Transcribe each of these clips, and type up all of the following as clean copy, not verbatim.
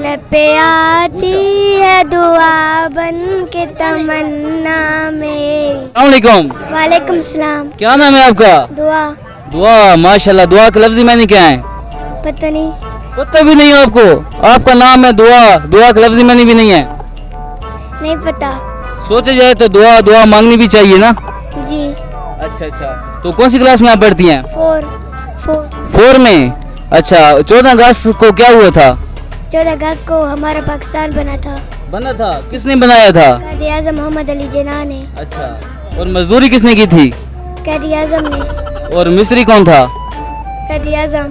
पे आती है दुआ बन के तमन्ना मेरी। अस्सलामुअलैकुम। वालेकुम सलाम। क्या नाम है आपका? दुआ। दुआ, माशाल्लाह। दुआ के लफ्ज़ी मायने क्या है? पता नहीं। पता भी नहीं है आपको? आपका नाम है दुआ, दुआ के लफ्ज़ी मायने भी नहीं है? नहीं पता। सोचा जाए तो दुआ दुआ मांगनी भी चाहिए ना। जी। अच्छा अच्छा। तो कौन सी क्लास में आप पढ़ती हैं? 4 में। अच्छा, 14 अगस्त को क्या हुआ था? 14 अगस्त को हमारा पाकिस्तान बना था। किसने बनाया था? कायदे आज़म मोहम्मद अली जिन्ना ने। अच्छा। और मजदूरी किसने की थी? कायदे आज़म ने। और मिस्त्री कौन था? कायदे आज़म।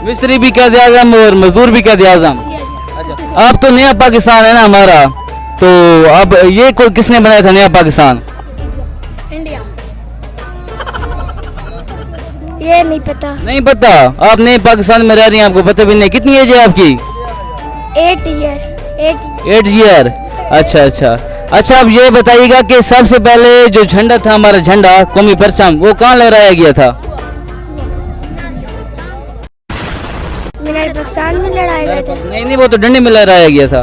मिस्त्री भी कायदे आज़म और मजदूर भी कायदे आज़म। अच्छा, अब तो नया पाकिस्तान है ना हमारा, तो अब ये कोई किसने बनाया था नया पाकिस्तान? इंडिया। ये नहीं पता। नहीं पता? आप नए पाकिस्तान में रह रही हैं, आपको पता भी नहीं। कितनी एज है आपकी? 8 ईयर। 8 ईयर। अच्छा अच्छा। अच्छा, अब ये बताइएगा कि सबसे पहले जो झंडा था, हमारा झंडा कौमी परचम, वो कहाँ लहराया गया था? पाकिस्तान में लड़ाए गए थे। नहीं नहीं, वो तो डंडे में लहराया गया था।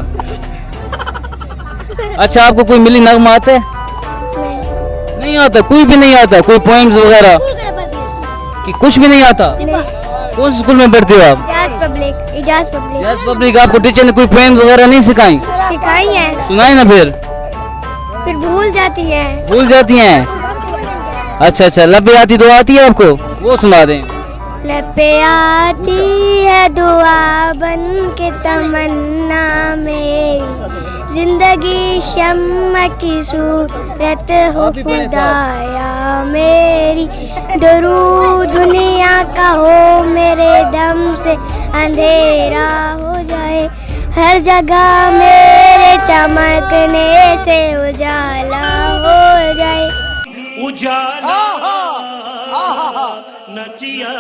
अच्छा, आपको कोई मिली नगमा आता है? नहीं आता? कोई भी नहीं आता? कोई पोएम्स वगैरह कि कुछ भी नहीं आता? कौन से स्कूल में पढ़ते हो आप? इजाज पब्लिक। आपको टीचर ने कोई पोएम्स वगैरह नहीं सिखाई? सिखाई है। सुनाए ना फिर भूल जाती हैं। अच्छा अच्छा। लब्बे आती दुआ आती है आपको? वो सुना दें। लबे आती है दुआ बन के तमन्ना मेरी, जिंदगी शम्मा की सूरत हो खुदाया मेरी, दरूद दुनिया का हो मेरे दम से अंधेरा हो जाए, हर जगह मेरे चमकने से उजाला हो जाए। उजाला न किया